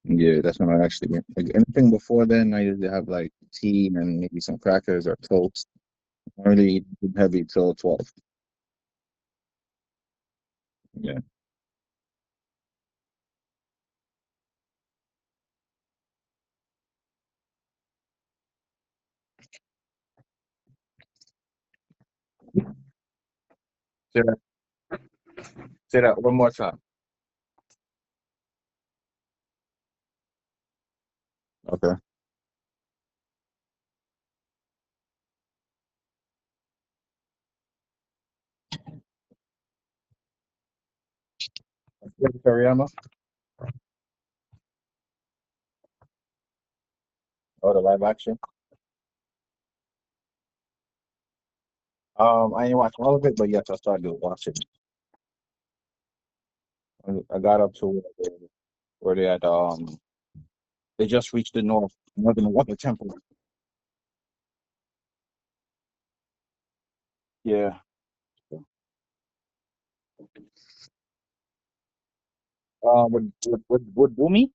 Yeah, that's when I actually get like anything before then. I usually have like tea and maybe some crackers or toast. I don't really eat heavy till 12. Yeah. Say that. Say that one more time. Okay. Toriyama. Oh, the live action. I ain't watched all of it, but yes, I started to watch it. I got up to where they had they just reached the northern water temple. Yeah. With Boomy.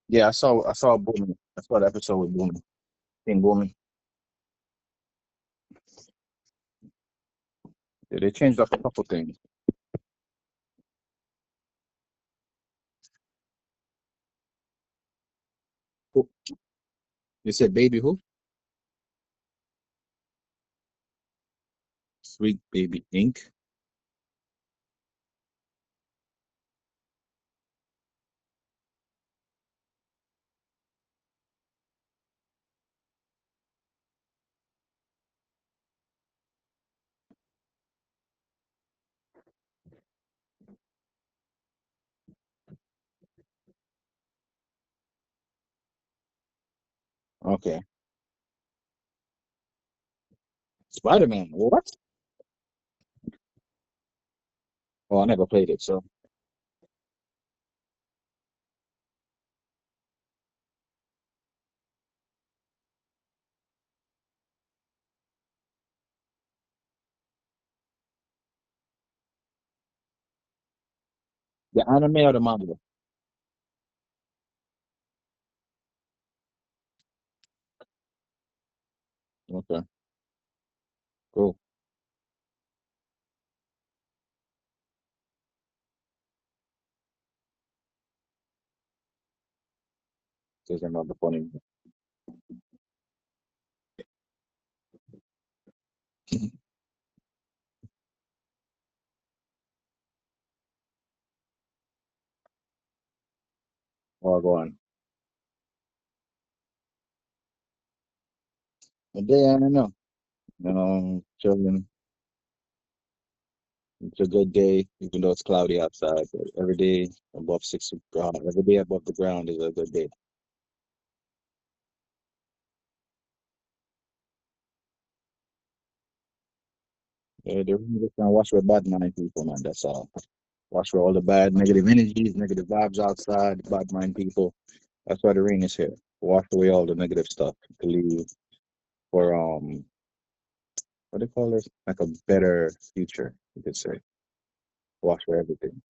Yeah, I saw Boomy. I saw the episode with Boomy. King Boomy. Yeah, they changed up a couple things. Who- You said baby who? Sweet Baby Ink. Okay. Spider-Man. What? Oh, I never played it, so the anime or the manga? Okay, cool. There's another funny. Oh, go on. A day, I don't know. Children, it's a good day, even though it's cloudy outside. But every day above 6 ground, every day above the ground is a good day. Yeah, they're really just gonna wash with bad mind people, man. That's all. Wash with all the bad negative energies, negative vibes outside, bad mind people. That's why the rain is here. Wash away all the negative stuff to leave for what do you call this? Like a better future, you could say. Wash for everything.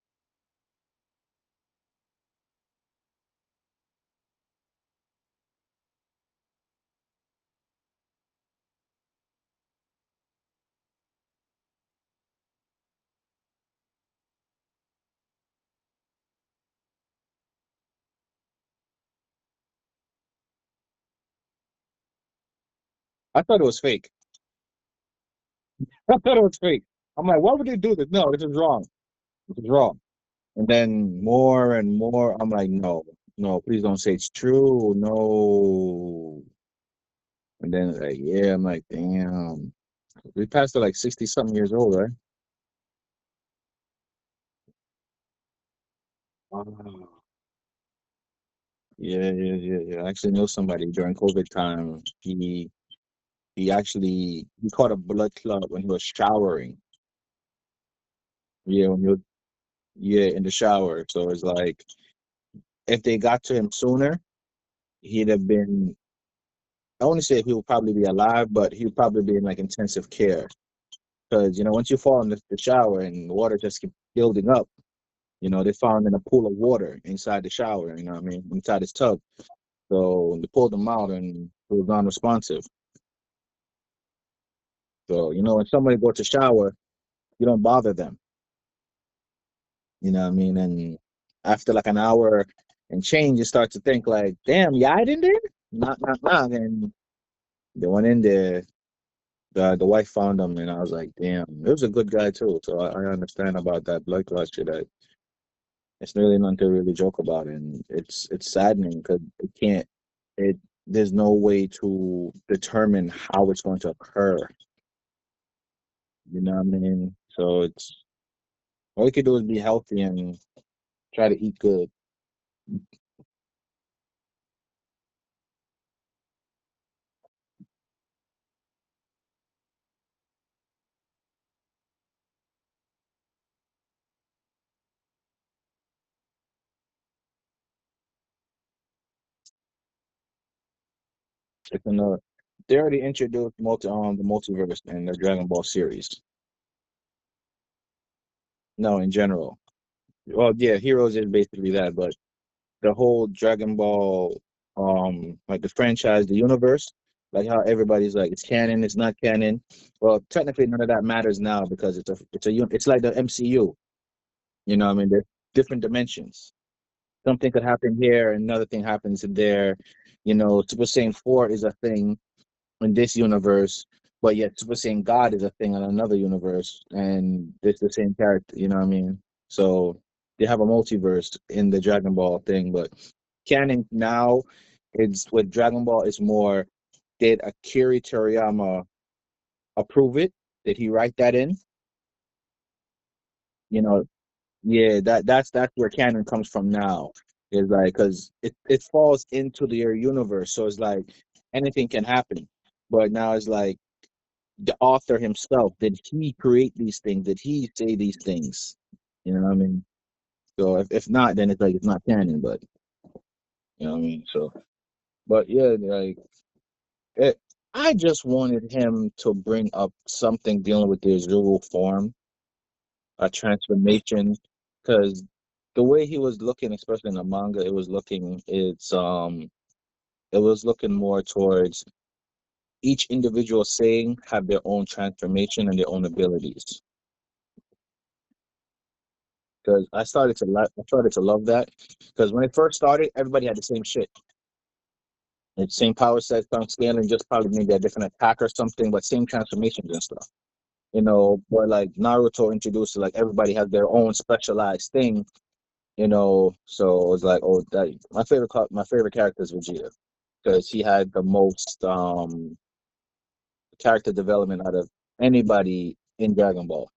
I thought it was fake. I thought it was fake. I'm like, why would they do this? No, this is wrong. This is wrong. And then more and more, I'm like, no, no, please don't say it's true. No. And then like, yeah, I'm like, damn. We passed it like 60 something years old, right? Wow. Yeah, yeah, yeah, yeah. I actually know somebody during COVID time. He actually he caught a blood clot when he was showering. Yeah, when you yeah, in the shower. So it's like if they got to him sooner, he'd have been. I want to say he would probably be alive, but he'd probably be in like intensive care because once you fall in the shower and the water just keep building up, They found in a pool of water inside the shower. You know what I mean? Inside his tub. So they pulled him out, and he was non-responsive. So when somebody goes to shower, you don't bother them. You know what I mean? And after like an hour and change, you start to think like, damn, you hide in there? Not. And they went in there. The wife found him, and I was like, damn, it was a good guy too. So I understand about that blood clot shit. It's really nothing to really joke about, and it's saddening because it can't. It There's no way to determine how it's going to occur. You know what I mean? So it's all you can do is be healthy and try to eat good. It's another. They already introduced the multiverse in the Dragon Ball series. No, in general. Well, yeah, Heroes is basically that, but the whole Dragon Ball, like the franchise, the universe, like how everybody's like it's canon, it's not canon. Well, technically, none of that matters now because it's like the MCU. You know, what I mean, there's different dimensions. Something could happen here, another thing happens there. Super Saiyan 4 is a thing in this universe, but yet Super Saiyan God is a thing in another universe, and it's the same character. You know what I mean? So they have a multiverse in the Dragon Ball thing, but canon now, it's with Dragon Ball is more. Did Akira Toriyama approve it? Did he write that in? You know, yeah, that's where canon comes from now. Is like because it falls into their universe, so it's like anything can happen. But now it's like the author himself, did he create these things? Did he say these things? You know what I mean? So if not, then it's like it's not canon. But you know what I mean? So, but yeah, like it, I just wanted him to bring up something dealing with the Zuru form, a transformation, because the way he was looking, especially in the manga, it was looking more towards each individual saying have their own transformation and their own abilities. Because I started to love that. Because when it first started, everybody had the same shit. The same power set, some scaling, just probably maybe a different attack or something, but same transformations and stuff. But like Naruto introduced like everybody has their own specialized thing. So it was like, oh, that my favorite character is Vegeta because he had the most character development out of anybody in Dragon Ball.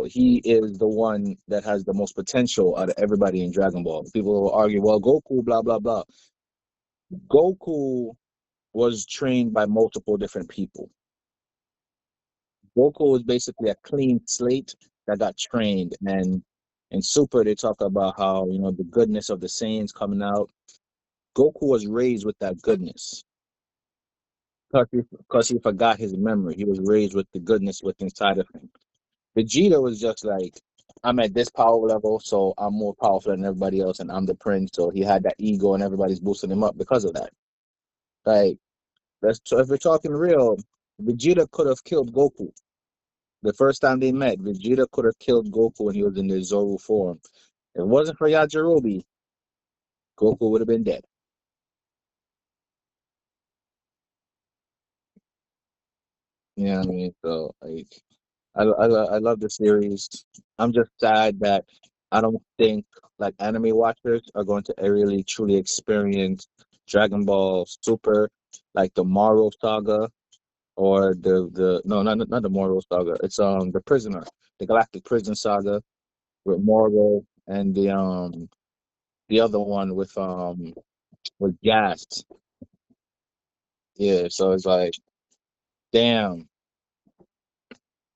He is the one that has the most potential out of everybody in Dragon Ball. People will argue, well, Goku, blah, blah, blah. Goku was trained by multiple different people. Goku was basically a clean slate that got trained. And in Super, they talk about how, the goodness of the Saiyans coming out. Goku was raised with that goodness because he forgot his memory. He was raised with the goodness within inside of him. Vegeta was just like, I'm at this power level, so I'm more powerful than everybody else, and I'm the prince. So he had that ego, and everybody's boosting him up because of that. Like, so if we're talking real, Vegeta could have killed Goku. The first time they met, Vegeta could have killed Goku when he was in the Zoro form. If it wasn't for Yajirobe, Goku would have been dead. You know what I mean? So, like, I love the series. I'm just sad that I don't think like anime watchers are going to really truly experience Dragon Ball Super, like the Moro Saga or the no, not the Moro Saga. It's the Prisoner, the Galactic Prison Saga with Moro and the other one with Gas. Yeah, so it's like damn.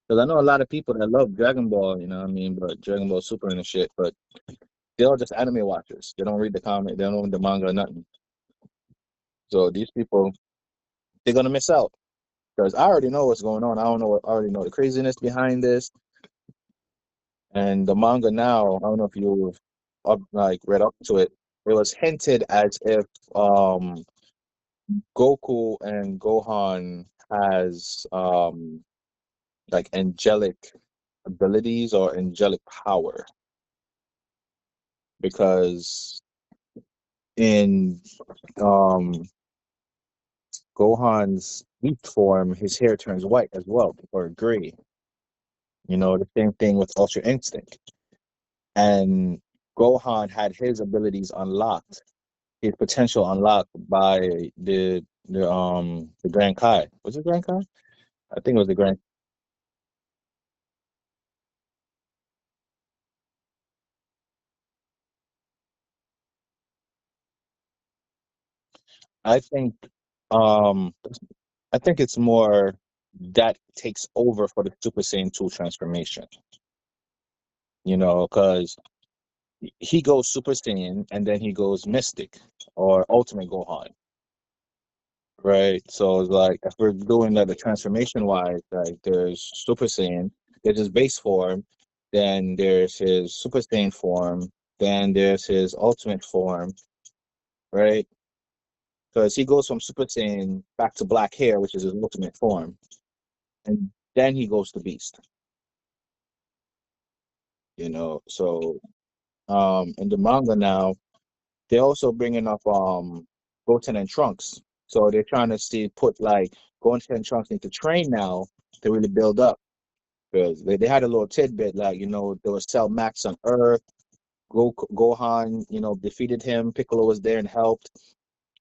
Because I know a lot of people that love Dragon Ball, you know what I mean, but Dragon Ball Super and the shit, but they're all just anime watchers. They don't read the comic, they don't read the manga or nothing. So these people, they're gonna miss out because I already know what's going on. I don't know. I already know the craziness behind this, And the manga now, I don't know if you've like read up to it. It was hinted as if Goku and Gohan has like angelic abilities or angelic power because in um Gohan's weak form, his hair turns white as well or gray. You know, the same thing with Ultra Instinct. And Gohan had his abilities unlocked, his potential unlocked by the Grand Kai. Was it Grand Kai? I think it was the Grand. I think um I think it's more that takes over for the Super Saiyan 2 transformation. You know, because he goes Super Saiyan and then he goes Mystic or Ultimate Gohan. Right. So it's like if we're doing that the transformation wise, like there's Super Saiyan, there's his base form, then there's his Super Saiyan form, then there's his ultimate form, right? Because he goes from Super Saiyan back to black hair, which is his ultimate form, and then he goes to Beast, you know. So in the manga now, they're also bringing up Goten and Trunks. So they're trying to see put like Goten and Trunks need to train now to really build up. Because they had a little tidbit like there was Cell Max on Earth. Gohan defeated him. Piccolo was there and helped.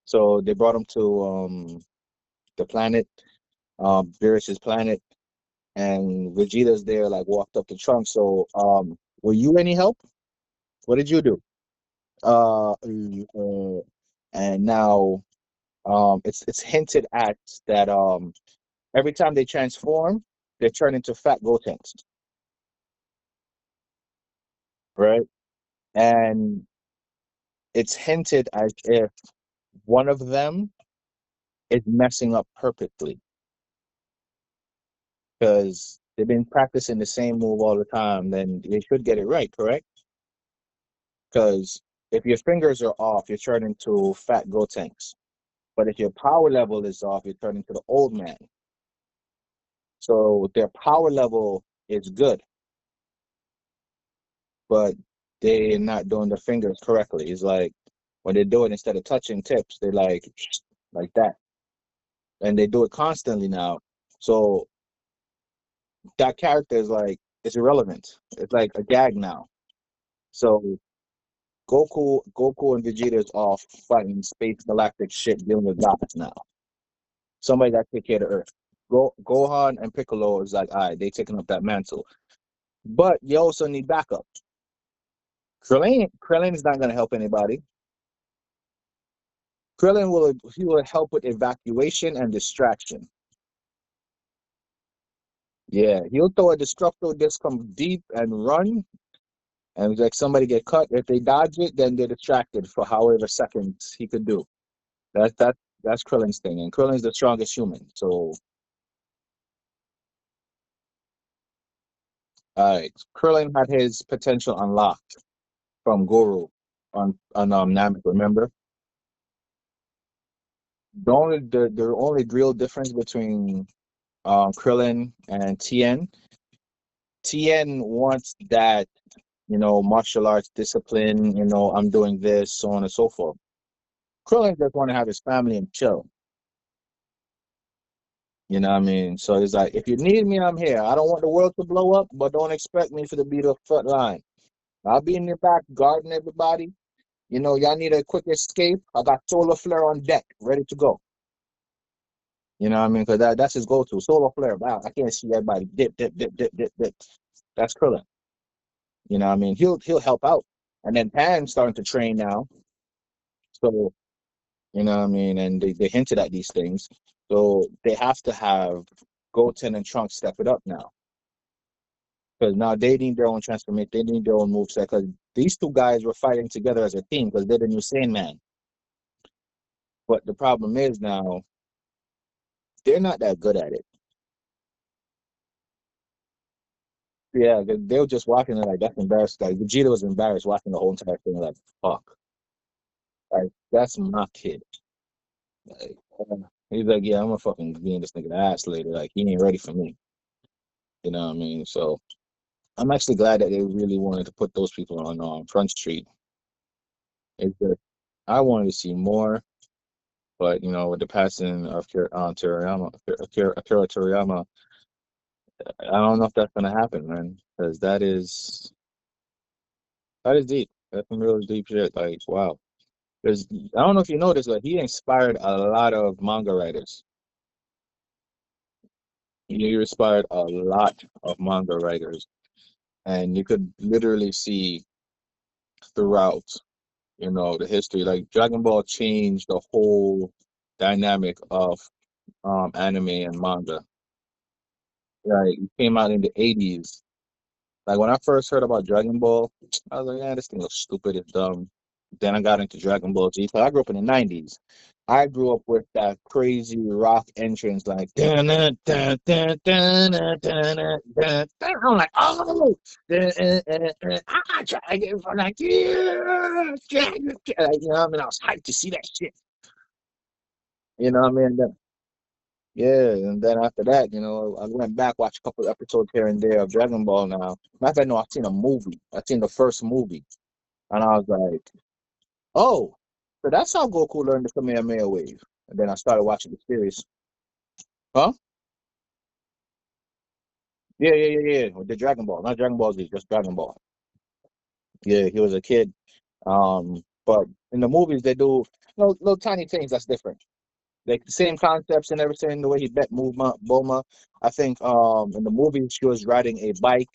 So they brought him to the planet, Beerus's planet, and Vegeta's there like walked up to Trunks. So were you any help? What did you do? And now it's hinted at that every time they transform, they turn into fat Gotens, right? And it's hinted as if one of them is messing up perfectly because they've been practicing the same move all the time, then they should get it right, correct? Because if your fingers are off, you're turning to fat Gotenks. But if your power level is off, you're turning to the old man. So their power level is good, but they're not doing the fingers correctly. It's like when they do it instead of touching tips, they like that. And they do it constantly now. So that character is like it's irrelevant. It's like a gag now. So Goku and Vegeta is off fighting space galactic shit dealing with gods now. Somebody got to take care of the Earth. Gohan and Piccolo is like, all right, they taking up that mantle. But you also need backup. Krillin is not gonna help anybody. He will help with evacuation and distraction. Yeah, he'll throw a destructo disc from deep and run, and like somebody get cut. If they dodge it, then they're distracted for however seconds he could do. That's Krillin's thing, and Krillin's the strongest human. So, Krillin had his potential unlocked from Guru on Namek. Remember, the only real difference between Krillin and Tien. Tien wants that martial arts discipline. I'm doing this, so on and so forth. Krillin just want to have his family and chill. You know what I mean? So it's like, if you need me, I'm here. I don't want the world to blow up, but don't expect me to be the front line. I'll be in the back guarding everybody. Y'all need a quick escape. I got solar flare on deck, ready to go. You know what I mean? Because that's his go-to. Solar flare. Wow, I can't see everybody. Dip, dip, dip, dip, dip, dip. That's Krillin. You know what I mean? He'll help out. And then Pan's starting to train now. So, you know what I mean? And they hinted at these things. So they have to have Goten and Trunks step it up now. Because now they need their own transformation. They need their own moveset. Because these two guys were fighting together as a team because they're the new Sandman. But the problem is now they're not that good at it. Yeah, they were just watching it like that's embarrassed. Like Vegeta was embarrassed watching the whole entire thing. Like fuck, like that's my kid. Like, he's like, yeah, I'm gonna fucking be in this nigga ass later. Like he ain't ready for me. You know what I mean? So I'm actually glad that they really wanted to put those people on Front Street. It's just, I wanted to see more, but with the passing of Akira Toriyama, I don't know if that's gonna happen, man. Because that is deep. That's some real deep shit. Like, wow. There's, I don't know if you noticed, but he inspired a lot of manga writers. He inspired a lot of manga writers, and you could literally see throughout, the history. Like Dragon Ball changed the whole dynamic of anime and manga. Like it came out in the '80s. Like when I first heard about Dragon Ball, I was like, "Yeah, this thing looks stupid. It's dumb." Then I got into Dragon Ball Z. So I grew up in the '90s. I grew up with that crazy rock entrance, like dun, dun, dun, dun, dun, dun, dun, dun, dun. I'm like, oh, Dragon, I'm like, yeah, Dragon, like, you know what I mean? I was hyped to see that shit. You know what I mean? Yeah, and then after that, I went back, watched a couple episodes here and there of Dragon Ball now. Matter of fact, no, I've seen a movie. I've seen the first movie. And I was like, oh, so that's how Goku learned the Kamehameha wave. And then I started watching the series. Huh? Yeah, yeah, yeah, yeah. With the Dragon Ball, not Dragon Ball Z, just Dragon Ball. Yeah, he was a kid. But in the movies, they do little tiny things that's different. Like the same concepts and everything, the way he bet Bulma. I think in the movie she was riding a bike,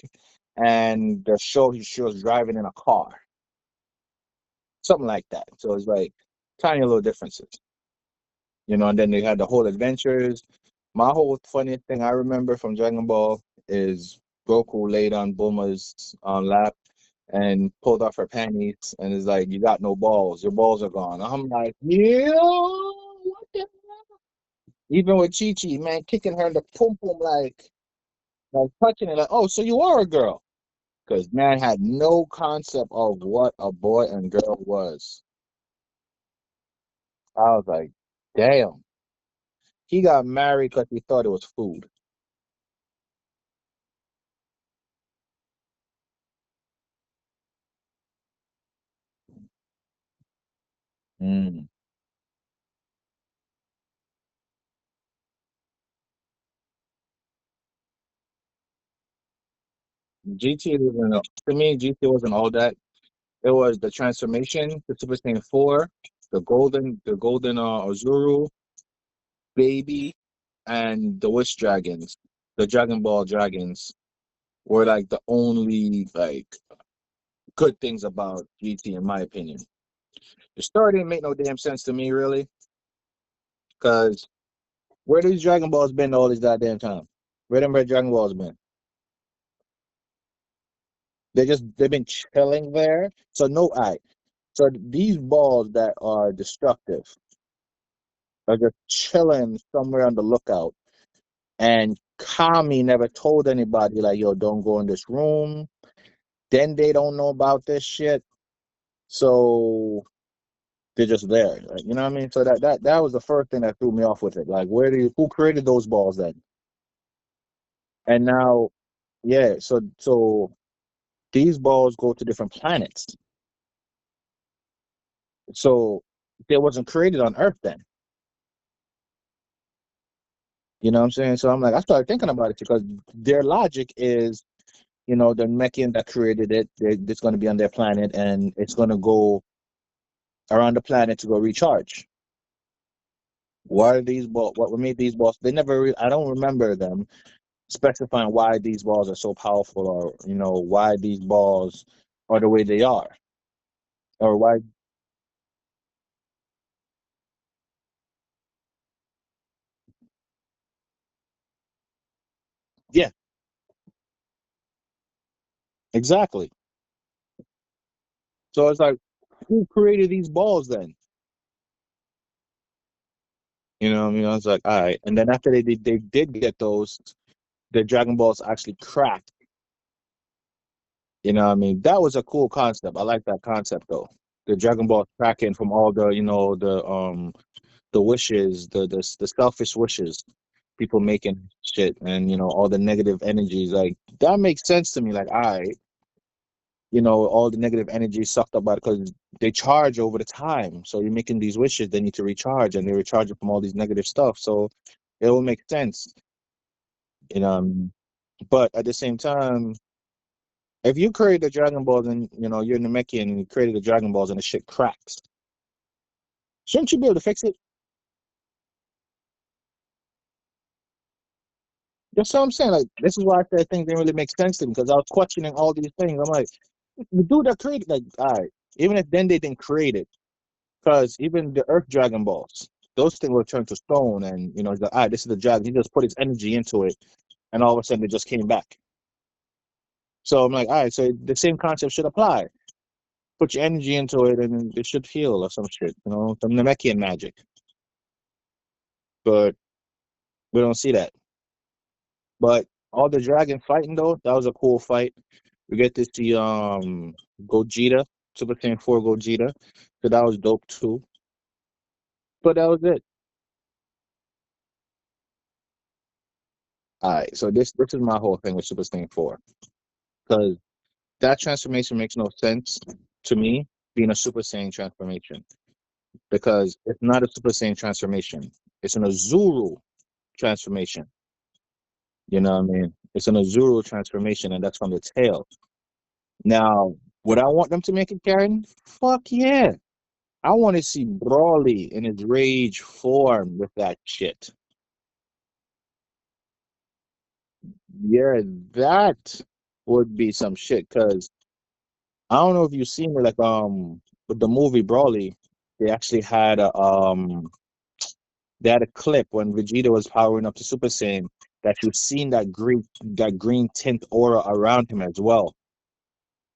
and the show she was driving in a car, something like that. So it's like tiny little differences, and then they had the whole adventures. My whole funniest thing I remember from Dragon Ball is Goku laid on Bulma's lap and pulled off her panties and is like, "You got no balls. Your balls are gone." I'm like, "Yeah, what the even with Chi Chi, man, kicking her in the pum pum like touching it, like, oh, so you are a girl. Because man had no concept of what a boy and girl was. I was like, damn. He got married because he thought it was food. Mm. GT wasn't, to me, GT wasn't all that. It was the transformation, the Super Saiyan 4, the golden Azuru, baby, and the Wish Dragons, the Dragon Ball Dragons were like the only like good things about GT in my opinion. The story didn't make no damn sense to me really, because where these Dragon Balls been all this goddamn time? Where them red Dragon Balls been? They've been chilling there. So no eye. So these balls that are destructive are just chilling somewhere on the lookout. And Kami never told anybody like, yo, don't go in this room. Then they don't know about this shit. So they're just there. Like, you know what I mean? So that was the first thing that threw me off with it. Like, who created those balls then? And now, yeah, so these balls go to different planets. So they wasn't created on Earth then. You know what I'm saying? So I'm like, I started thinking about it because their logic is, the Mechian that created it, it's going to be on their planet and it's going to go around the planet to go recharge. What are these balls? What made these balls? They never. I don't remember them specifying why these balls are so powerful, or why these balls are the way they are, or why. Yeah, exactly. So it's like, who created these balls then? What I mean, I was like, all right. And then after they did get those, the Dragon Balls actually cracked, You know what I mean? That was a cool concept. I like that concept though. The Dragon Ball tracking from all the, the wishes, the selfish wishes, people making shit, and all the negative energies. Like that makes sense to me. Like, all the negative energy sucked up by because they charge over the time. So you're making these wishes, they need to recharge, and they recharge it from all these negative stuff. So it will make sense, you know. But at the same time, if you create the Dragon Balls and you're Namekian and you created the Dragon Balls and the shit cracks, shouldn't you be able to fix it? That's what I'm saying. Like this is why I said things didn't really make sense to me because I was questioning all these things. I'm like, the dude that created, like, all right, even if then they didn't create it, because even the Earth Dragon Balls, those things will turn to stone, and he's like, all right, this is the dragon. He just put his energy into it, and all of a sudden it just came back. So I'm like, all right, so the same concept should apply. Put your energy into it, and it should heal or some shit, some Namekian magic. But we don't see that. But all the dragon fighting though, that was a cool fight. We get to see Gogeta, Super Saiyan 4 Gogeta. So that was dope too. But that was it. Alright, so this is my whole thing with Super Saiyan 4. Because that transformation makes no sense to me being a Super Saiyan transformation. Because it's not a Super Saiyan transformation. It's an Azuru transformation. You know what I mean? It's an Azuru transformation, and that's from the tail. Now, would I want them to make it Karen? Fuck yeah. I want to see Brawly in his rage form with that shit. Yeah, that would be some shit. Cause I don't know if you've seen it, like with the movie Brawly, they actually had a clip when Vegeta was powering up to Super Saiyan that you've seen that green tint aura around him as well.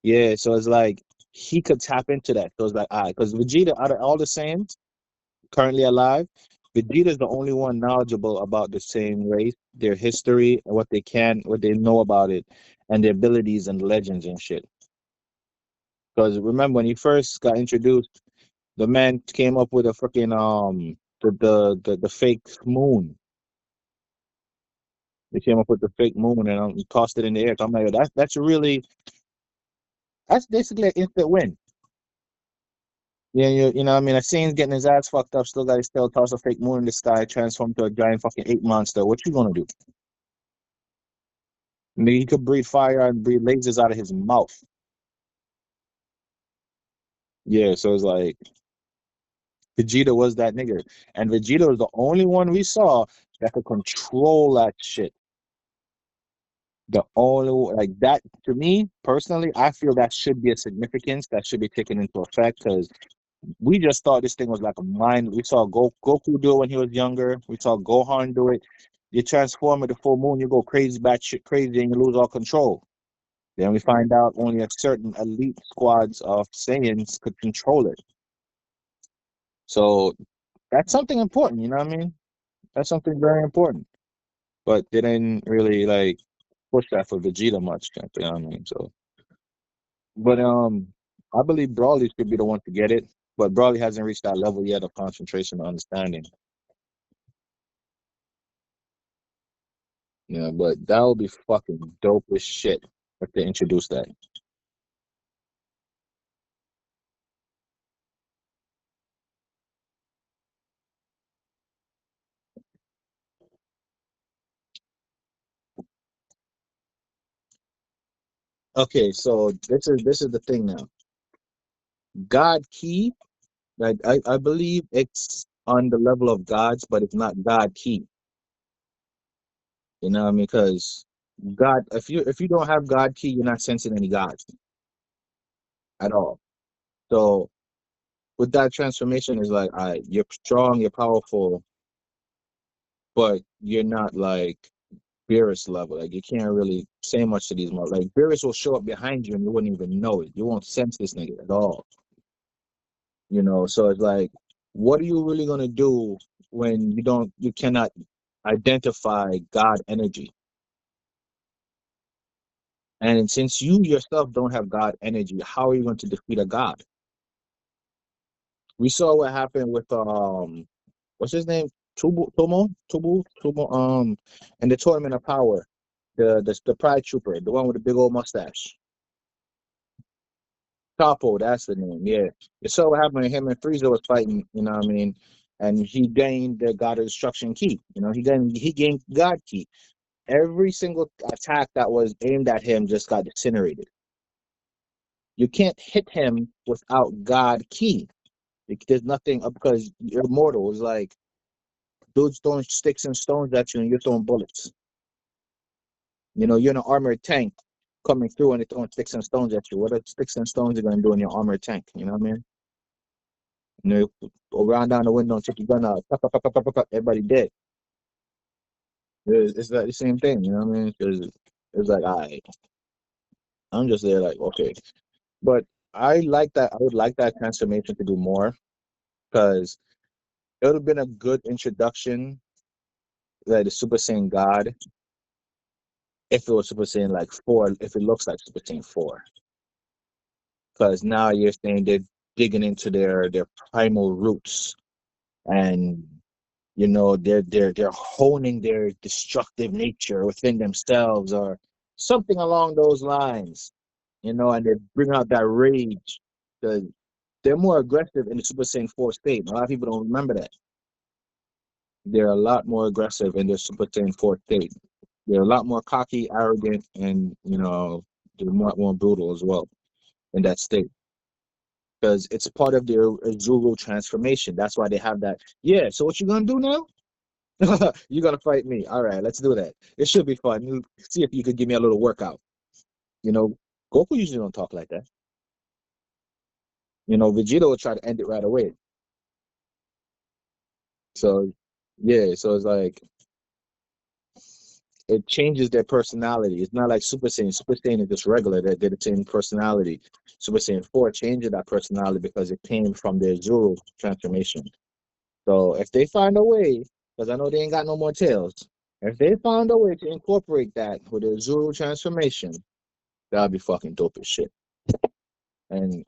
Yeah, so it's like he could tap into that. So it's like, because Vegeta, out of all the Saiyans currently alive, Vegeta is the only one knowledgeable about the same race, their history, and what they know about it, and their abilities and legends and shit. Because remember when he first got introduced, the man came up with a freaking the fake moon. They came up with the fake moon and he tossed it in the air. So I'm like, that's basically an instant win. Yeah, you know what I mean? A Saiyans getting his ass fucked up, still got his tail, toss a fake moon in the sky, transform to a giant fucking ape monster. What you gonna do? I mean, he could breathe fire and breathe lasers out of his mouth. Yeah, so it's like Vegeta was that nigga. And Vegeta was the only one we saw that could control that shit. The only like that to me personally, I feel that should be a significance that should be taken into effect because we just thought this thing was like a mind. We saw Goku do it when he was younger. We saw Gohan do it. You transform at the full moon, you go crazy, batshit crazy, and you lose all control. Then we find out only a certain elite squads of Saiyans could control it. So that's something important, you know what I mean? That's something very important. But they didn't really like push that for Vegeta much, you know what I mean? So, but I believe Brawly should be the one to get it, but Brawly hasn't reached that level yet of concentration and understanding. Yeah, but that would be fucking dope as shit if they introduce that. Okay, so this is the thing now. God key, like I believe it's on the level of gods, but it's not God key. You know what I mean? Because God, if you don't have God key, you're not sensing any gods at all. So with that transformation is like, all right, you're strong, you're powerful, but you're not like Beerus level. Like you can't really say much to these mother. Like Beerus will show up behind you and you wouldn't even know it. You won't sense this nigga at all. So it's like, what are you really gonna do when you cannot identify God energy? And since you yourself don't have God energy, how are you going to defeat a God? We saw what happened with what's his name? Tubu, in the tournament of power. The Pride Trooper, the one with the big old mustache. Capo, that's the name. Yeah. You saw what happened when him and Frieza was fighting, you know what I mean? And he gained the God of Destruction key. You know, he gained God key. Every single attack that was aimed at him just got incinerated. You can't hit him without God key. There's nothing because you're mortal. It's like dudes throwing sticks and stones at you and you're throwing bullets. You know, you're in an armored tank coming through and they're throwing sticks and stones at you. What are sticks and stones are going to do in your armored tank? You know what I mean? You know, go around down the window and take your gun out. Pop, pop, pop, pop, pop, pop, everybody dead. It's like the same thing. You know what I mean? Because it's like, I'm just there like, okay. But I like that. I would like that transformation to do more because it would have been a good introduction, like the Super Saiyan God, if it was Super Saiyan like 4, if it looks like Super Saiyan 4. Because now you're saying they're digging into their primal roots and you know they're honing their destructive nature within themselves or something along those lines, you know, and they bring out that rage. The, they're more aggressive in the Super Saiyan 4 state. A lot of people don't remember that. They're a lot more aggressive in their Super Saiyan 4 state. They're a lot more cocky, arrogant, and you know they're more brutal as well in that state because it's part of their Zulu transformation. That's why they have that. Yeah. So what you gonna do now? You gonna fight me? All right, let's do that. It should be fun. See if you could give me a little workout. You know, Goku usually don't talk like that. You know, Vegeta will try to end it right away. So yeah, so it's like it changes their personality. It's not like Super Saiyan. Super Saiyan is just regular. They're the same personality. Super Saiyan 4 changes that personality because it came from their Zuru transformation. So if they find a way, because I know they ain't got no more tails, if they found a way to incorporate that with their Zuru transformation, that'd be fucking dope as shit. And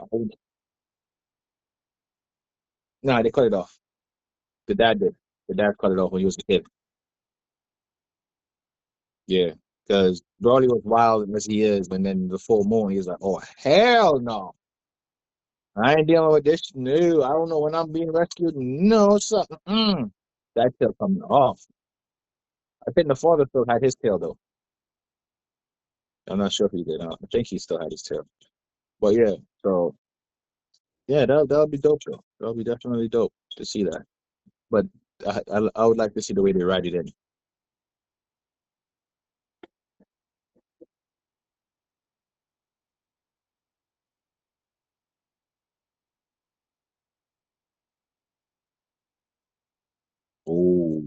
nah, they cut it off. The dad did. The dad cut it off when he was a kid. Yeah, because Broly was wild as he is, and then the full moon, he was like, "Oh hell no, I ain't dealing with this. No, I don't know when I'm being rescued. No, something. That tail coming off. I think the father still had his tail though. I'm not sure if he did. I think he still had his tail. But yeah, so yeah, that'll be dope though. That'll be definitely dope to see that. But I would like to see the way they write it in. Oh,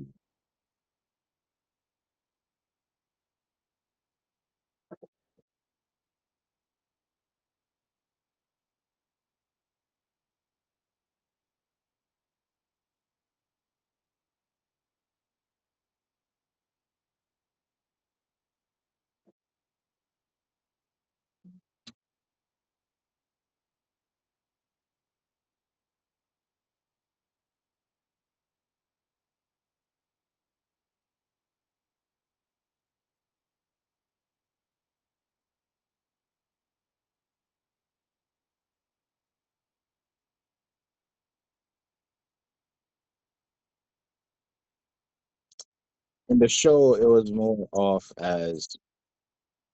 in the show, it was more off as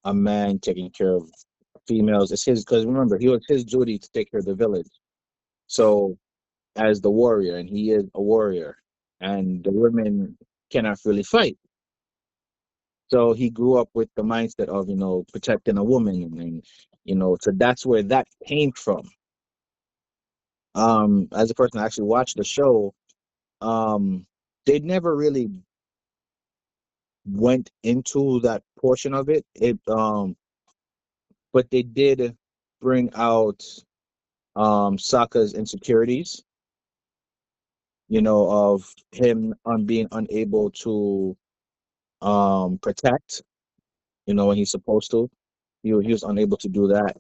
a man taking care of females. It's his because remember, he was his duty to take care of the village. So as the warrior, and he is a warrior, and the women cannot really fight. So he grew up with the mindset of protecting a woman, and so that's where that came from. As a person that actually watched the show, um, they never really went into that portion of it. But they did bring out Sokka's insecurities, of him being unable to protect, when he's supposed to. he was unable to do that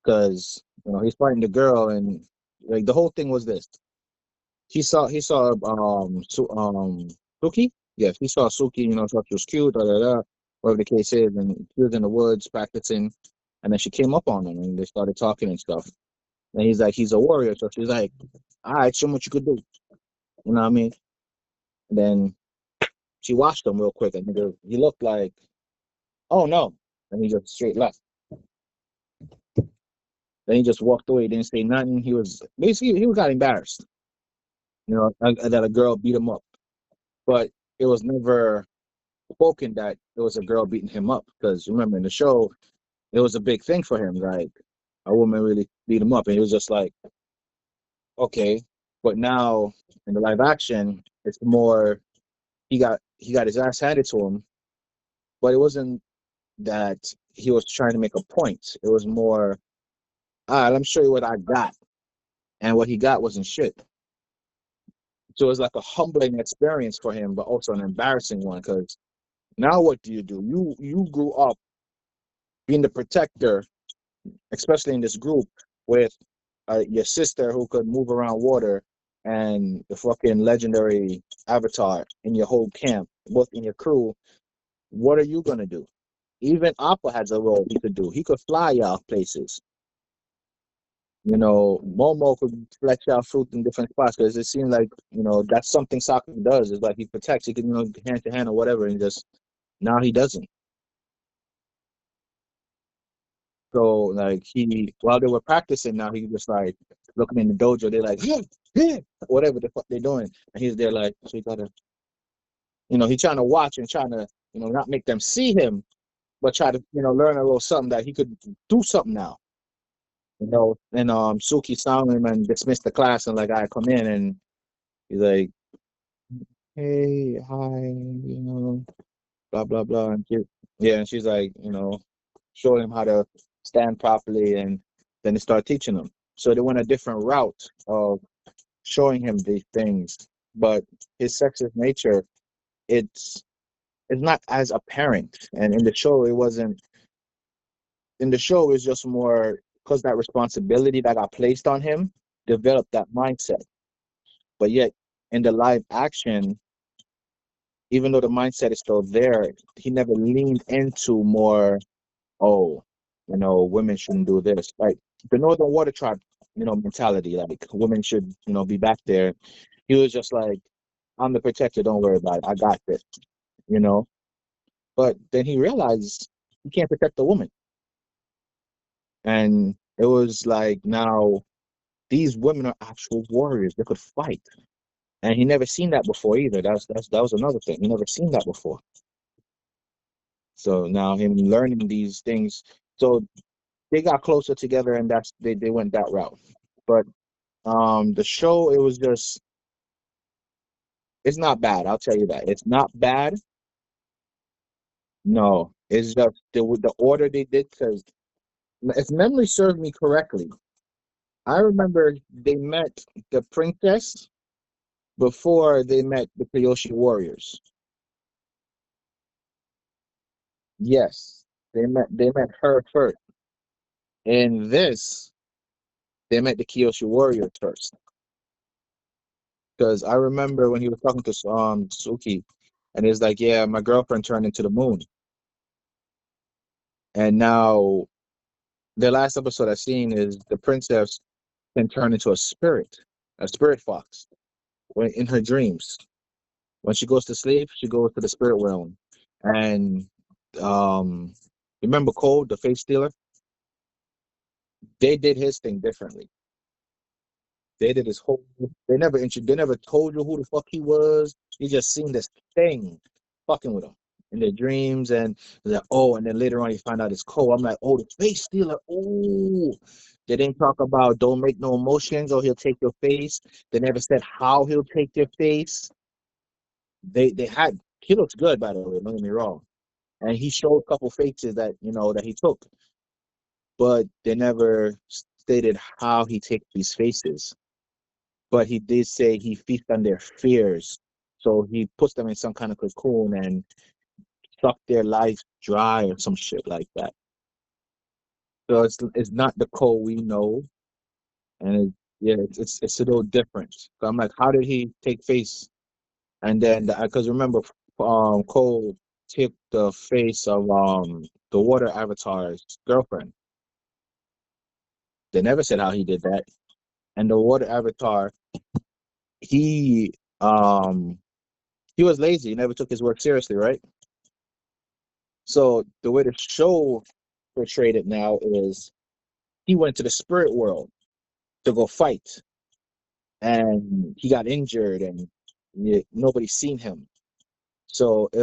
because he's fighting the girl, and like the whole thing was this. He saw Suki. Yes, he saw Suki. Thought she was cute, whatever the case is, and he was in the woods practicing, and then she came up on him, and they started talking and stuff. And he's like, he's a warrior, so she's like, all right, show me what you could do. You know what I mean? And then she watched him real quick, and he looked like, oh no, and he just straight left. Then he just walked away, didn't say nothing. He was basically he got embarrassed, that a girl beat him up, but it was never spoken that it was a girl beating him up because remember in the show it was a big thing for him, like a woman really beat him up, and he was just like, okay. But now in the live action, it's more he got his ass handed to him, but it wasn't that he was trying to make a point. It was more, all right, let me show you what I got, and what he got wasn't shit. So it was like a humbling experience for him, but also an embarrassing one because now what do? You grew up being the protector, especially in this group with your sister who could move around water, and the fucking legendary avatar in your whole camp, both in your crew. What are you gonna do? Even Appa has a role he could do. He could fly y'all places. Momo could flex out fruit in different spots because it seems like that's something soccer does. It's like he protects. He can hand to hand or whatever, and just now he doesn't. So like he while they were practicing, now he just like looking in the dojo. They're like, yeah, yeah, whatever the fuck they're doing, and he's there like, so you gotta, he's trying to watch and trying to not make them see him, but try to learn a little something that he could do something now. And Suki saw him and dismissed the class and like I come in and he's like, hey, hi, blah blah blah, and yeah, and she's like, showing him how to stand properly, and then they start teaching him. So they went a different route of showing him these things, but his sexist nature, it's it's not as apparent, and in the show it wasn't. In the show, it's just more because that responsibility that got placed on him developed that mindset. But yet, in the live action, even though the mindset is still there, he never leaned into more, oh, women shouldn't do this. Like the Northern Water Tribe, mentality, like women should, be back there. He was just like, I'm the protector, don't worry about it. I got this, you know. But then he realized he can't protect the woman. And it was like now these women are actual warriors. They could fight. And he never seen that before either. That was another thing. He never seen that before. So now him learning these things. So they got closer together, and they went that route. But the show, it was just, it's not bad. I'll tell you that it's not bad. No, it's just the order they did, because if memory serves me correctly, I remember they met the princess before they met the Kyoshi warriors. Yes, they met her first. In this, they met the Kyoshi warriors first. Because I remember when he was talking to Suki, and he's like, "Yeah, my girlfriend turned into the moon," and now the last episode I've seen is the princess can turn into a spirit fox, when in her dreams. When she goes to sleep, she goes to the spirit realm, and um, remember Cole, the face stealer? They did his thing differently. They did his whole. They never told you who the fuck he was. You just seen this thing fucking with him in their dreams, and like, oh, and then later on you find out it's Cole. I'm like, oh, the face stealer. Oh, they didn't talk about don't make no emotions or he'll take your face. They never said how he'll take your face. They had he looks good, by the way. Don't get me wrong, and he showed a couple faces that that he took, but they never stated how he takes these faces. But he did say he feasts on their fears. So he puts them in some kind of cocoon and suck their life dry or some shit like that. So it's not the Cole we know, and yeah, it's a little different. So I'm like, how did he take face? And then because remember, Cole took the face of the water avatar's girlfriend. They never said how he did that. And the water avatar, he um he was lazy. He never took his work seriously, right? So the way the show portrayed it now is he went to the spirit world to go fight, and he got injured, and nobody's seen him. So it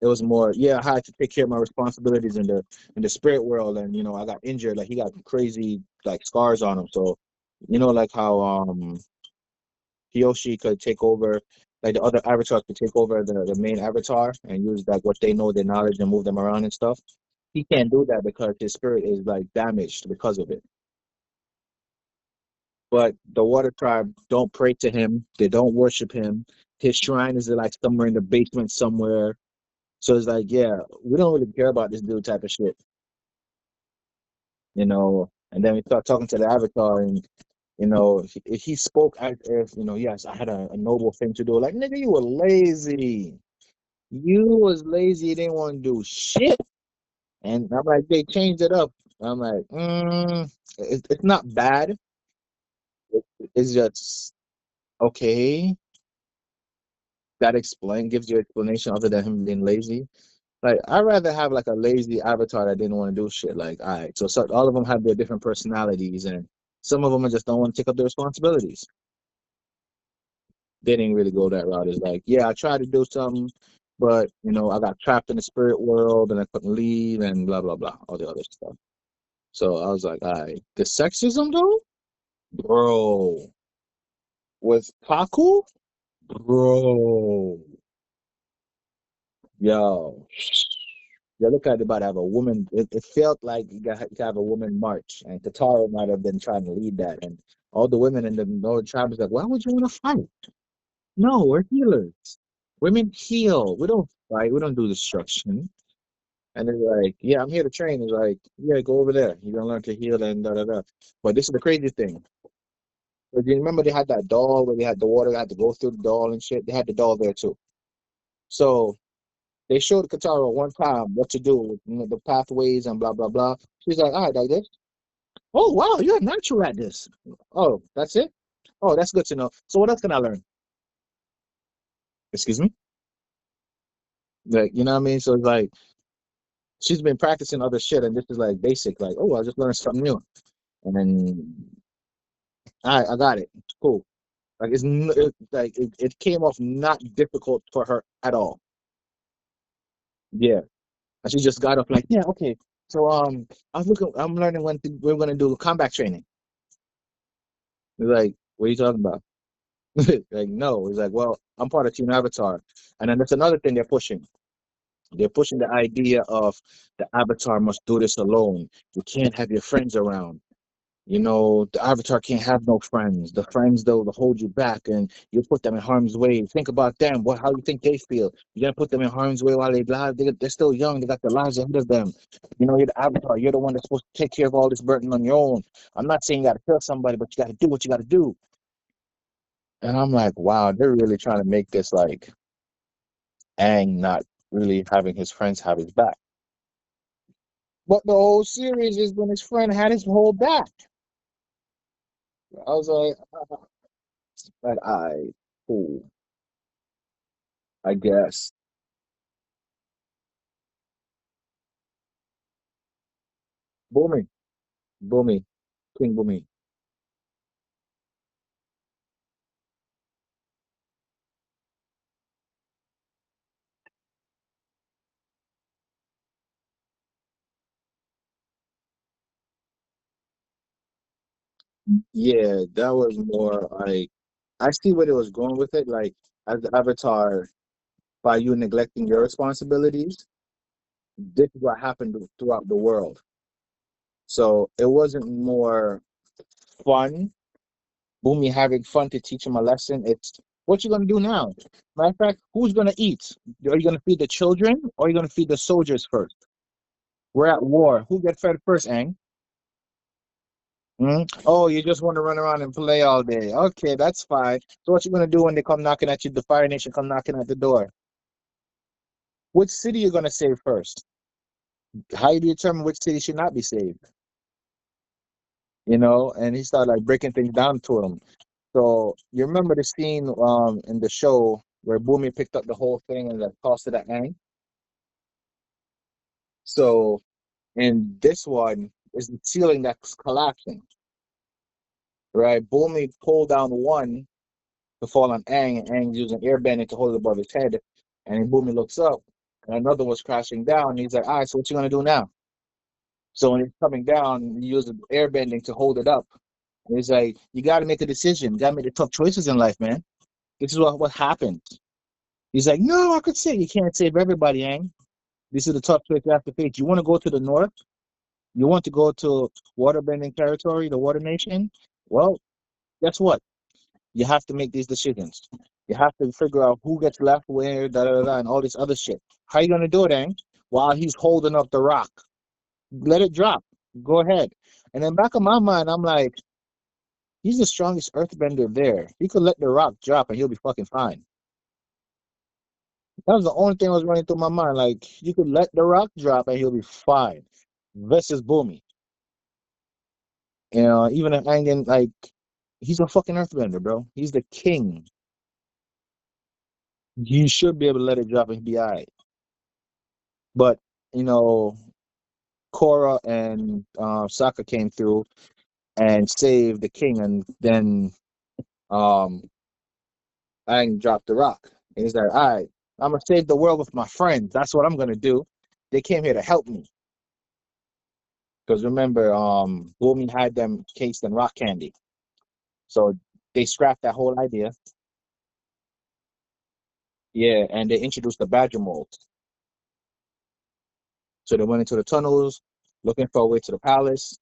was more, yeah, I had to take care of my responsibilities in the spirit world, and I got injured. Like he got crazy like scars on him. So like how Hiyoshi could take over, like the other avatars could take over the main avatar and use like what they know, their knowledge, and move them around and stuff. He can't do that because his spirit is like damaged because of it. But the water tribe don't pray to him. They don't worship him. His shrine is like somewhere in the basement somewhere. So it's like, yeah, we don't really care about this dude type of shit. And then we start talking to the avatar, and he spoke as if, yes, I had a noble thing to do. Like, nigga, you were lazy. You was lazy. You didn't want to do shit. And I'm like, they changed it up. I'm like, it's not bad. It's just okay. That gives you explanation other than him being lazy. Like, I'd rather have like a lazy avatar that didn't want to do shit. Like, all right, so all of them have their different personalities, and some of them just don't want to take up their responsibilities. They didn't really go that route. It's like, yeah, I tried to do something, but I got trapped in the spirit world and I couldn't leave and blah blah blah, all the other stuff. So I was like, all right, the sexism though, bro, with Paku, bro, yo. Yeah, look at it, about to have a woman. It felt like you got to have a woman march, and Katara might have been trying to lead that. And all the women in the Northern tribe is like, why would you want to fight? No, we're healers. Women heal. We don't fight. We don't do destruction. And they're like, yeah, I'm here to train. It's like, yeah, go over there. You're gonna learn to heal and da da da. But this is the crazy thing. But you remember they had that doll where they had the water, they had to go through the doll and shit. They had the doll there too. So they showed Katara one time what to do with the pathways and blah blah blah. She's like, all right, like this. Oh wow, you're natural at this. Oh, that's it. Oh, that's good to know. So what else can I learn? Excuse me. Like, you know what I mean? So it's like she's been practicing other shit, and this is like basic. Like, oh, I just learned something new, and then all right, I got it. It's cool. Like it came off not difficult for her at all. Yeah, and she just got up like, yeah, okay. So I'm learning we're gonna do combat training. It's like, what are you talking about? Like, no. It's like, well, I'm part of Team Avatar, and then that's another thing they're pushing. They're pushing the idea of the Avatar must do this alone. You can't have your friends around. The Avatar can't have no friends. The friends, though, will hold you back, and you put them in harm's way. Think about them. How do you think they feel? You're gonna put them in harm's way while they live. They're still young. They got their lives ahead of them. You're the Avatar. You're the one that's supposed to take care of all this burden on your own. I'm not saying you got to kill somebody, but you got to do what you got to do. And I'm like, wow, they're really trying to make this like Aang not really having his friends have his back. But the whole series is when his friend had his whole back. I was like, cool, I guess. Boomy, Boomy, King Boomy. Yeah, that was more like, I see where it was going with it. Like, as the Avatar, by you neglecting your responsibilities, this is what happened throughout the world. So it wasn't more fun, Boomy having fun to teach him a lesson. It's what you gonna do now. Matter of fact, who's gonna eat? Are you gonna feed the children or are you gonna feed the soldiers first? We're at war. Who get fed first, Ang? Hmm? Oh, you just want to run around and play all day. Okay, that's fine. So what you gonna do when they come knocking at you, the Fire Nation come knocking at the door? Which city you gonna save first? How do you determine which city should not be saved? You know, and he started like breaking things down to him. So you remember the scene in the show where Boomy picked up the whole thing and like tossed it at Aang? So in this one is the ceiling that's collapsing, right? Boomy pulled down one to fall on Aang, and Aang's using airbending to hold it above his head. And then Boomy looks up, and another was crashing down. And he's like, "All right, so what you gonna do now?" So when it's coming down, he uses airbending to hold it up. And he's like, "You got to make a decision. You got to make the tough choices in life, man. This is what happens." He's like, "No, I could say you can't save everybody, Aang. This is the tough choice you have to face. You want to go to the north? You want to go to waterbending territory, the water nation? Well, guess what? You have to make these decisions. You have to figure out who gets left where, da da da, and all this other shit. How you gonna do it, Ang? While he's holding up the rock, let it drop. Go ahead." And then back of my mind, I'm like, he's the strongest earthbender there. He could let the rock drop and he'll be fucking fine. That was the only thing that was running through my mind. Like, you could let the rock drop and he'll be fine. Versus Boomy. You know, even if Angan, like, he's a fucking earthbender, bro. He's the king. You should be able to let it drop and be all right. But, you know, Korra and Sokka came through and saved the king, and then um, Aang dropped the rock. And he's like, "All right, I'm gonna save the world with my friends. That's what I'm gonna do. They came here to help me." Because remember, Boomy had them cased in rock candy, so they scrapped that whole idea. Yeah, and they introduced the badger molds. So they went into the tunnels, looking for a way to the palace,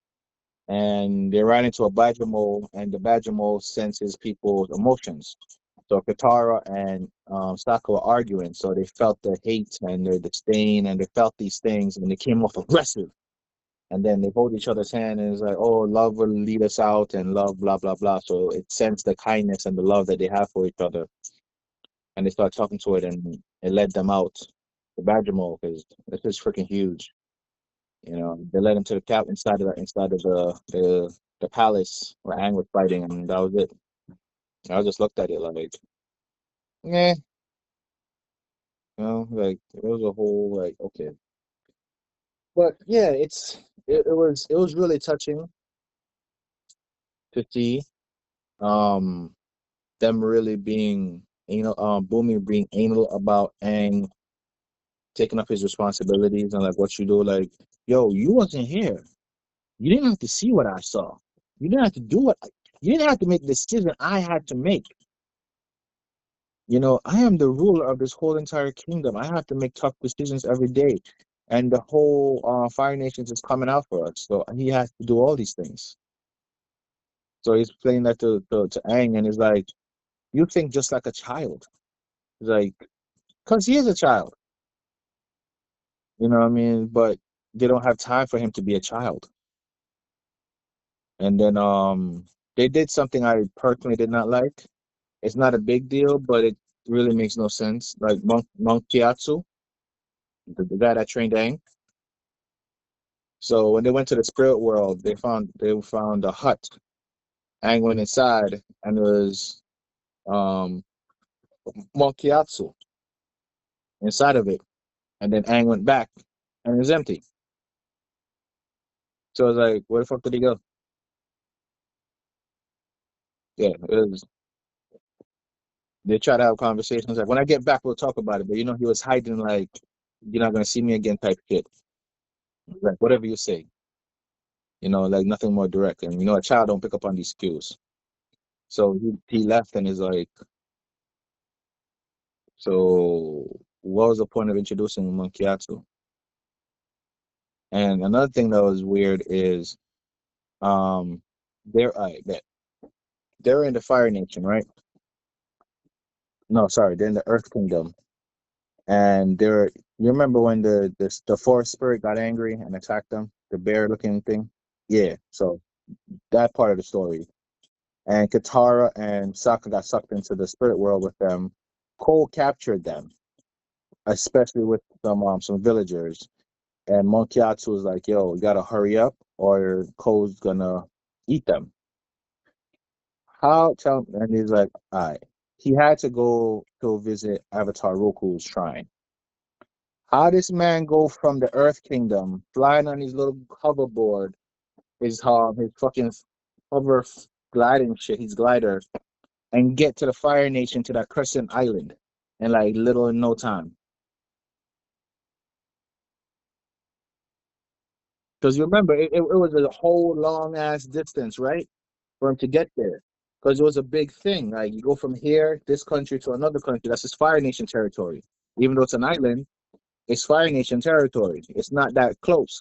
and they ran into a badger mole, and the badger mole senses people's emotions. So Katara and Sokka were arguing, so they felt the hate and the disdain, and they felt these things, and they came off aggressive. And then they hold each other's hand, and it's like, "Oh, love will lead us out," and love, blah blah blah. So it sensed the kindness and the love that they have for each other, and they start talking to it, and it led them out. The badger mole, because this is freaking huge. You know, they led him to the cap inside of the palace where Aang was fighting, and that was it. I just looked at it like, yeah, you know, like it was a whole like okay, but yeah, it was really touching to see um them really being Boomy being anal about Aang taking up his responsibilities and like what you do, like, yo, you wasn't here. You didn't have to see what I saw. You didn't have to do you didn't have to make the decision I had to make. You know, I am the ruler of this whole entire kingdom. I have to make tough decisions every day. And the whole Fire Nations is coming out for us. So he has to do all these things. So he's playing that to Aang, and he's like, "You think just like a child." He's like, because he is a child. You know what I mean? But they don't have time for him to be a child. And then they did something I personally did not like. It's not a big deal, but it really makes no sense. Like Monk Chiatsu, the guy that trained Aang. So when they went to the spirit world, they found a hut. Aang went inside, and there was um Monk Chiatsu inside of it. And then Aang went back, and it was empty. So I was like, where the fuck did he go? Yeah, it was. They try to have conversations like, when I get back, we'll talk about it. But he was hiding like, "You're not gonna see me again" type shit. Like whatever you say, like nothing more direct. And a child don't pick up on these cues. So he left and is like, so what was the point of introducing Monkiatsu? And another thing that was weird is um I bet they're in the Fire Nation, right? No, sorry, they're in the Earth Kingdom. And you remember when the forest spirit got angry and attacked them, the bear looking thing? Yeah. So that part of the story. And Katara and Sokka got sucked into the spirit world with them. Cole captured them, especially with some villagers. And Monkiatsu was like, "Yo, we gotta hurry up, or Cole's gonna eat them." How tell? And he's like, "All right." He had to go visit Avatar Roku's shrine. How this man go from the Earth Kingdom, flying on his little hoverboard, his fucking hover gliding shit, his glider, and get to the Fire Nation to that Crescent Island in like little in no time. Because you remember, it was a whole long ass distance, right, for him to get there. Because it was a big thing. Like you go from here, this country to another country. That's just Fire Nation territory. Even though it's an island, it's Fire Nation territory. It's not that close,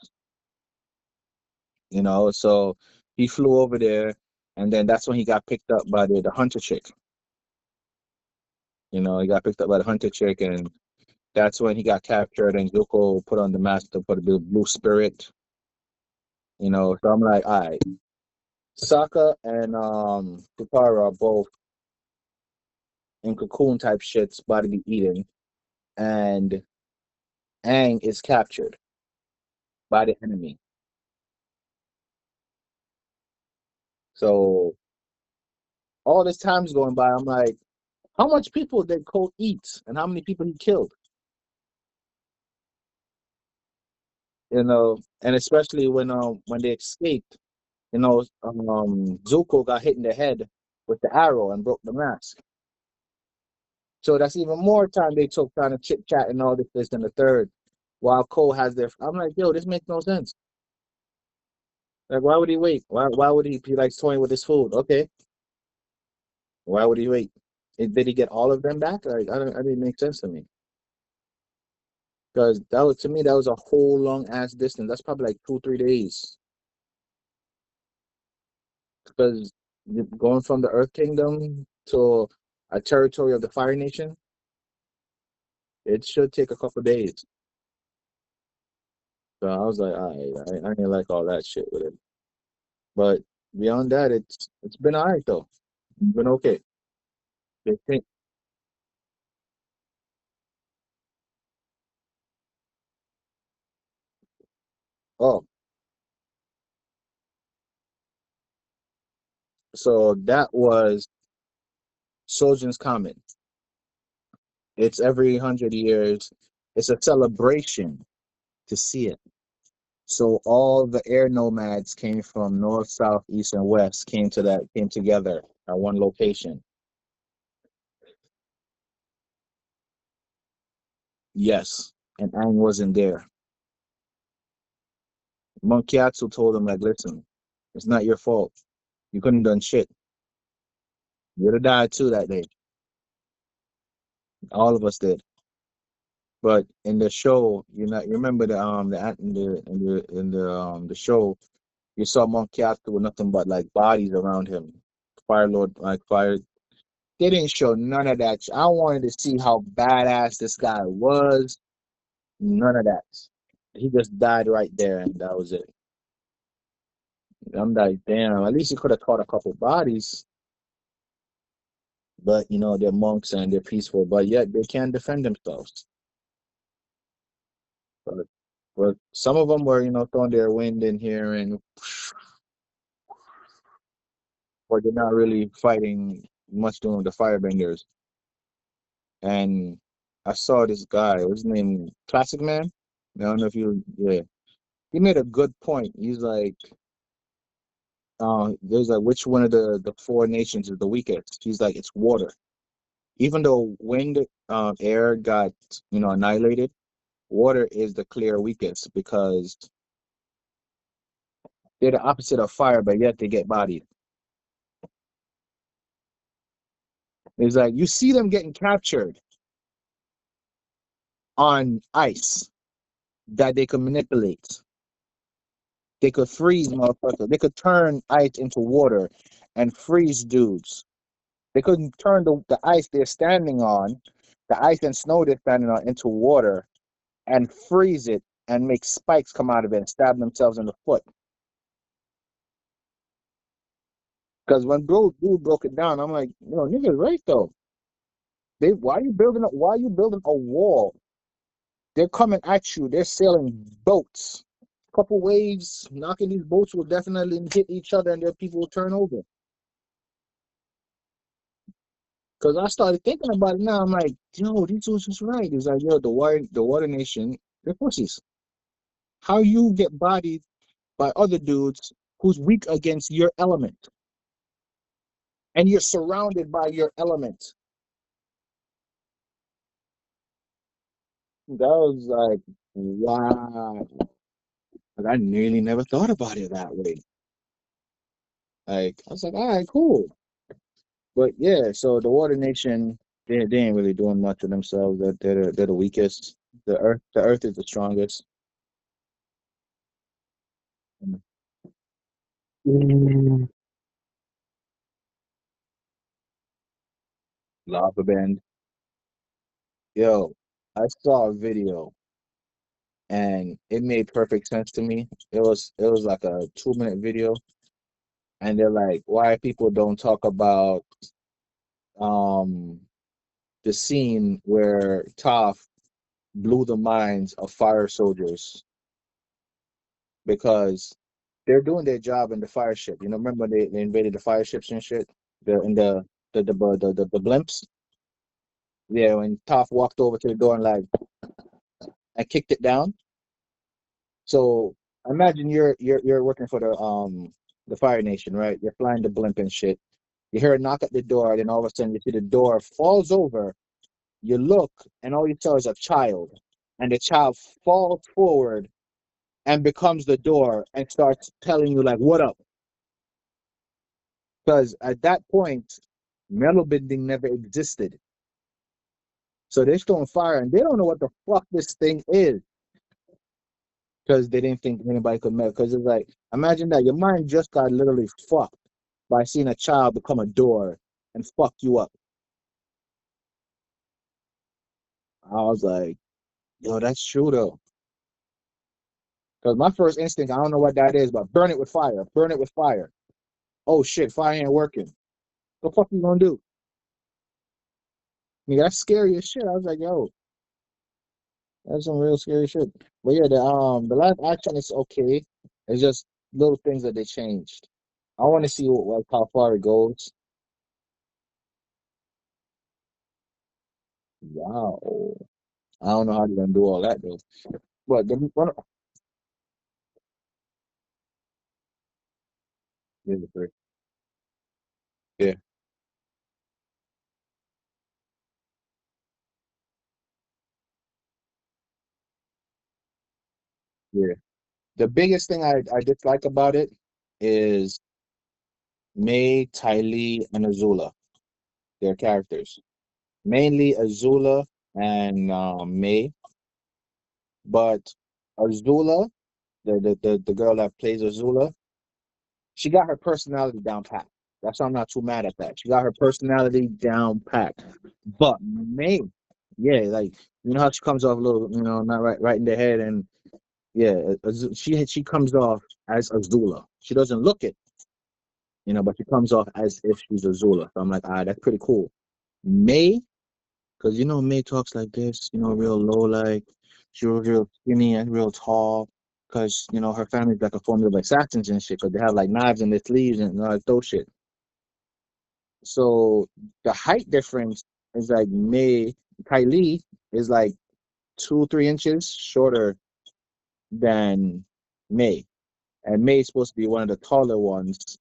you know. So he flew over there, and then that's when he got picked up by the hunter chick. You know, he got picked up by the hunter chick, and that's when he got captured. And Zuko put on the mask to put the blue spirit. You know, so I'm like, all right, Sokka and Katara are both in cocoon type shits, about to be eaten, and Aang is captured by the enemy. So all this time's going by. I'm like, how much people did Cole eat, and how many people he killed? You know, and especially when they escaped, you know, Zuko got hit in the head with the arrow and broke the mask. So that's even more time they took trying to chit chat and all this and the third, while Cole has their. I'm like, yo, this makes no sense. Like, why would he wait? Why would he be like toying with his food? Okay, why would he wait? Did he get all of them back? Like, I don't. I didn't make sense to me because that was to me that was a whole long ass distance. That's probably like 2 3 days because going from the Earth Kingdom to a territory of the Fire Nation, it should take a couple days. So I was like, I didn't like all that shit with it. But beyond that, it's been alright though. It's been okay. They think, oh, so that was Soldier's Comet. It's every 100 years. It's a celebration to see it. So all the air nomads came from north, south, east, and west came together at one location. Yes, and Aang wasn't there. Monkiatsu told him like, listen, it's not your fault. You couldn't have done shit. You'd have died too that day. All of us did. But in the show, you remember the show, you saw Monkiatsu with nothing but like bodies around him. Fire Lord, like fire. They didn't show none of that. I wanted to see how badass this guy was. None of that. He just died right there, and that was it. I'm like, damn. At least he could have caught a couple bodies, but they're monks and they're peaceful, but yet they can't defend themselves. But, but some of them were, throwing their wind in here, and or they're not really fighting much doing with the firebenders. And I saw this guy. What's his name? Classic Man. I don't know if you. Yeah, he made a good point. He's like, there's like which one of the four nations is the weakest? He's like, it's water. Even though wind, air got annihilated, water is the clear weakest because they're the opposite of fire, but yet they get bodied. It's like you see them getting captured on ice that they could manipulate. They could freeze motherfuckers. They could turn ice into water and freeze dudes. They couldn't turn the ice they're standing on, the ice and snow they're standing on, into water and freeze it and make spikes come out of it and stab themselves in the foot. Because when bro dude broke it down, I'm like, nigga's right though. Why are you building a wall? They're coming at you. They're sailing boats. Couple waves, knocking these boats will definitely hit each other, and their people will turn over. Because I started thinking about it now. I'm like, yo, these dudes is right. It's like, yo, the water nation, they're pussies. How you get bodied by other dudes who's weak against your element, and you're surrounded by your element. That was like, wow. Like, I nearly never thought about it that way. Like, I was like, all right, cool. But yeah, so the Water Nation, they ain't really doing much of themselves. They're the weakest. The Earth is the strongest. Mm. Lava Bend. Yo, I saw a video and it made perfect sense to me. It was like a 2 minute video, and they're like, why people don't talk about um the scene where Toph blew the minds of fire soldiers because they're doing their job in the fire ship. Remember when they invaded the fire ships and shit? The in the blimps. Yeah, when Toph walked over to the door and like and kicked it down. So imagine you're working for the Fire Nation, right? You're flying the blimp and shit. You hear a knock at the door, then all of a sudden you see the door falls over. You look, and all you saw is a child, and the child falls forward and becomes the door and starts telling you like, "What up?" Because at that point, metal bending never existed. So they're still on fire, and they don't know what the fuck this thing is because they didn't think anybody could melt. Because it's like, imagine that your mind just got literally fucked by seeing a child become a door and fuck you up. I was like, yo, that's true though. Because my first instinct, I don't know what that is, but burn it with fire. Burn it with fire. Oh shit, fire ain't working. What the fuck you gonna do? I mean, that's scary as shit. I was like, yo, that's some real scary shit. But yeah, the live action is okay. It's just little things that they changed. I want to see like how far it goes. Wow. I don't know how they're gonna do all that though. But the one, yeah, yeah, yeah. The biggest thing I dislike about it is May, Tylee, and Azula. Their characters, mainly Azula and May, but Azula, the girl that plays Azula, she got her personality down pat. That's why I'm not too mad at that. She got her personality down pat. But May, yeah, like how she comes off a little, not right in the head, and yeah, she comes off as Azula. She doesn't look it, but she comes off as if she's Azula. So I'm like, that's pretty cool. May, because May talks like this, real low, like she was real skinny and real tall. Because her family's like a formula of assassins and shit. Because they have like knives in their sleeves and like those shit. So the height difference is like Kylie is like 2, 3 inches shorter than May, and May is supposed to be one of the taller ones,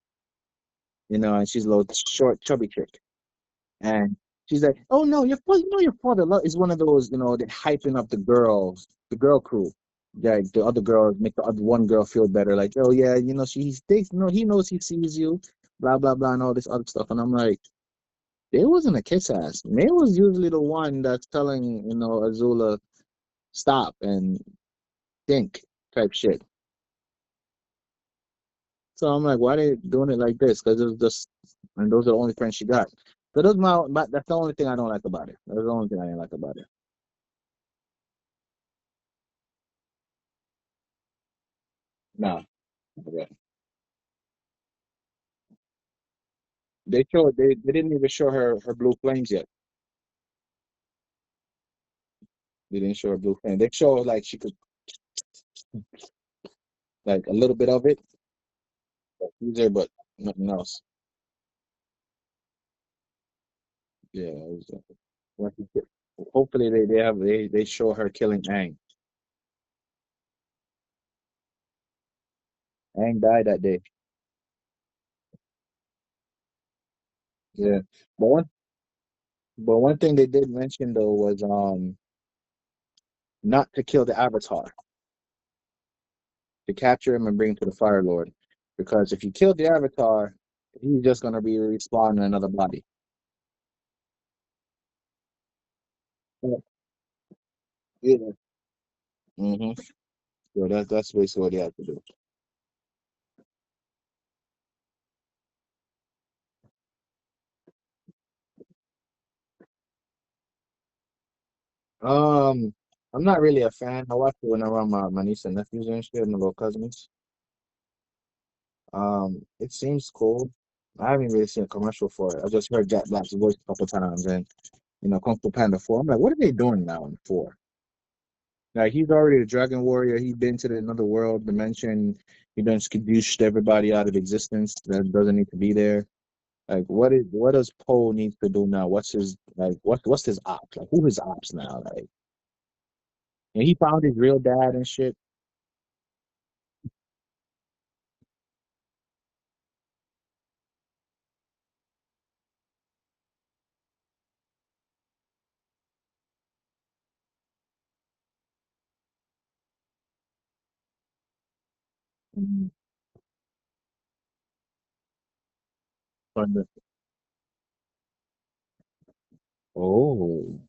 and she's a little short, chubby chick. And she's like, "Oh no, your father is one of those, that hyping up the girl crew. Yeah, the other girls make the other one girl feel better. Like, oh yeah, she thinks, no, he knows he sees you, blah blah blah, and all this other stuff." And I'm like, there wasn't a kiss ass. May was usually the one that's telling, Azula stop and think type shit. So I'm like, why they doing it like this? Because it's just, and those are the only friends she got. So that's the only thing I don't like about it. That's the only thing I didn't like about it. Nah. Okay. They didn't even show her blue flames yet. They didn't show her blue flame. They show like she could like a little bit of it, use there, but nothing else. Yeah, it was, when she hopefully they show her killing Aang. Aang died that day. Yeah, but one thing they did mention though was not to kill the Avatar, to capture him and bring him to the Fire Lord, because if you kill the Avatar, he's just gonna be respawned in another body. Yeah. Yeah. hmm So that's basically what you have to do. Um, I'm not really a fan. I watch it when I'm around my niece and nephews and shit, my little cousins. It seems cool. I haven't really seen a commercial for it. I just heard Jack Black's voice a couple times, and Kung Fu Panda 4. I'm like, what are they doing now in 4? Like, he's already a Dragon Warrior. He's been to another world dimension. He done skadoosh everybody out of existence that doesn't need to be there. Like, what does Poe need to do now? What's his like? What's his ops? Like, who his ops now? Like, and he found his real dad and shit. Mhm. Oh.